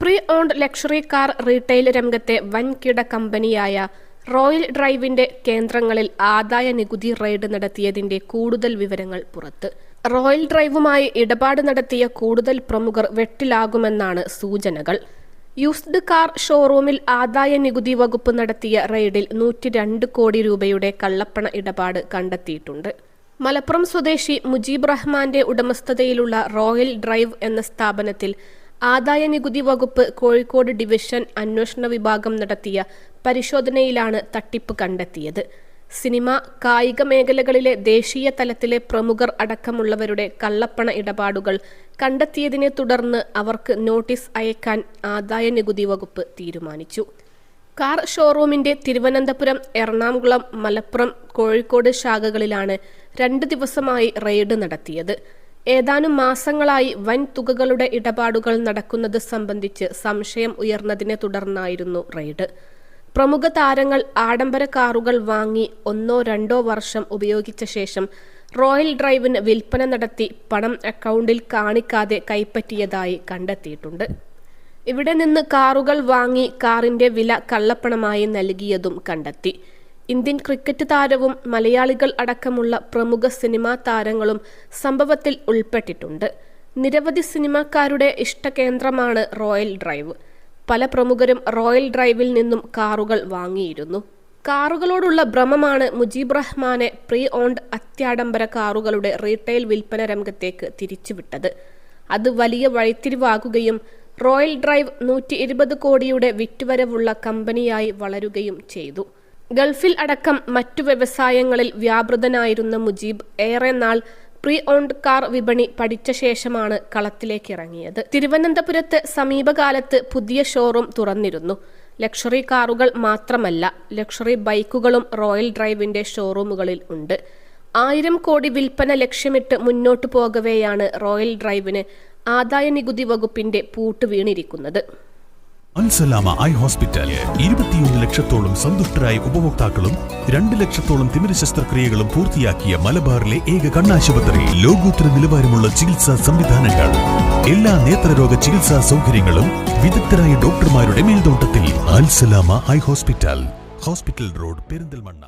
Pre owned luxury car retail രംഗത്തെ വൻകിട കമ്പനിയായ റോയൽ ഡ്രൈവിന്റെ കേന്ദ്രങ്ങളിൽ ആദായ നികുതി റെയ്ഡ് നടത്തിയതിന്റെ കൂടുതൽ വിവരങ്ങൾ പുറത്ത്. റോയൽ ഡ്രൈവുമായി ഇടപാട് നടത്തിയ കൂടുതൽ പ്രമുഖർ വെട്ടിലാകുമെന്നാണ് സൂചനകൾ. യൂസ്ഡ് കാർ ഷോറൂമിൽ ആദായ നികുതി വകുപ്പ് നടത്തിയ റെയ്ഡിൽ 102 കോടി രൂപയുടെ കള്ളപ്പണ ഇടപാട് കണ്ടെത്തിയിട്ടുണ്ട്. മലപ്പുറം സ്വദേശി മുജീബ് റഹ്മാന്റെ ഉടമസ്ഥതയിലുള്ള റോയൽ ഡ്രൈവ് എന്ന സ്ഥാപനത്തിൽ ആദായ നികുതി വകുപ്പ് കോഴിക്കോട് ഡിവിഷൻ അന്വേഷണ വിഭാഗം നടത്തിയ പരിശോധനയിലാണ് തട്ടിപ്പ് കണ്ടെത്തിയത്. സിനിമ, കായിക മേഖലകളിലെ ദേശീയ തലത്തിലെ പ്രമുഖർ അടക്കമുള്ളവരുടെ കള്ളപ്പണ ഇടപാടുകൾ കണ്ടെത്തിയതിനെ തുടർന്ന് അവർക്ക് നോട്ടീസ് അയക്കാൻ ആദായ നികുതി വകുപ്പ് തീരുമാനിച്ചു. കാർ ഷോറൂമിന്റെ തിരുവനന്തപുരം, എറണാകുളം, മലപ്പുറം, കോഴിക്കോട് ശാഖകളിലാണ് 2 ദിവസമായി റെയ്ഡ് നടത്തിയത്. ഏതാനും മാസങ്ങളായി വൻ തുകകളുടെ ഇടപാടുകൾ നടക്കുന്നത് സംബന്ധിച്ച് സംശയം ഉയർന്നതിനെ തുടർന്നായിരുന്നു റെയ്ഡ്. പ്രമുഖ താരങ്ങൾ ആഡംബര കാറുകൾ വാങ്ങി 1-2 വർഷം ഉപയോഗിച്ച ശേഷം റോയൽ ഡ്രൈവിന് വിൽപ്പന നടത്തി പണം അക്കൗണ്ടിൽ കാണിക്കാതെ കൈപ്പറ്റിയതായി കണ്ടെത്തിയിട്ടുണ്ട്. ഇവിടെ നിന്ന് കാറുകൾ വാങ്ങി കാറിന്റെ വില കള്ളപ്പണമായി നൽകിയതും കണ്ടെത്തി. ഇന്ത്യൻ ക്രിക്കറ്റ് താരവും മലയാളികൾ അടക്കമുള്ള പ്രമുഖ സിനിമാ താരങ്ങളും സംഭവത്തിൽ ഉൾപ്പെട്ടിട്ടുണ്ട്. നിരവധി സിനിമാക്കാരുടെ ഇഷ്ടകേന്ദ്രമാണ് റോയൽ ഡ്രൈവ്. പല പ്രമുഖരും റോയൽ ഡ്രൈവിൽ നിന്നും കാറുകൾ വാങ്ങിയിരുന്നു. കാറുകളോടുള്ള ഭ്രമമാണ് മുജീബ് റഹ്മാനെ പ്രീ ഓൺഡ് അത്യാഡംബര കാറുകളുടെ റീറ്റെയിൽ വിൽപ്പന രംഗത്തേക്ക് തിരിച്ചുവിട്ടത്. അത് വലിയ വഴിത്തിരിവാകുകയും റോയൽ ഡ്രൈവ് 120 കോടിയുടെ വിറ്റുവരവുള്ള കമ്പനിയായി വളരുകയും ചെയ്തു. ഗൾഫിൽ അടക്കം മറ്റു വ്യവസായങ്ങളിൽ വ്യാപൃതനായിരുന്ന മുജീബ് ഏറെ നാൾ പ്രീ ഓൺഡ് കാർ വിപണി പഠിച്ച ശേഷമാണ് കളത്തിലേക്കിറങ്ങിയത്. തിരുവനന്തപുരത്ത് സമീപകാലത്ത് പുതിയ ഷോറൂം തുറന്നിരുന്നു. ലക്ഷറി കാറുകൾ മാത്രമല്ല, ലക്ഷറി ബൈക്കുകളും റോയൽ ഡ്രൈവിന്റെ ഷോറൂമുകളിൽ ഉണ്ട്. 1000 കോടി വിൽപ്പന ലക്ഷ്യമിട്ട് മുന്നോട്ടു പോകവെയാണ് റോയൽ ഡ്രൈവിന് ആദായ നികുതി വകുപ്പിന്റെ പൂട്ട് വീണിരിക്കുന്നത്. അൽസലാമ ഐ ഹോസ്പിറ്റൽ 21 ലക്ഷത്തോളം സന്തുഷ്ടരായ ഉപഭോക്താക്കളും 2 ലക്ഷത്തോളം തിമിര ശസ്ത്രക്രിയകളും പൂർത്തിയാക്കിയ മലബാറിലെ ഏക കണ്ണാശുപത്രി. ലോകോത്തര നിലവാരമുള്ള ചികിത്സാ സംവിധാനങ്ങൾ, എല്ലാ നേത്രരോഗ ചികിത്സാ സൗകര്യങ്ങളും വിദഗ്ധരായ ഡോക്ടർമാരുടെ മേൽനോട്ടത്തിൽ. Al Salama eye hospital, hospital road, Perinthalmanna.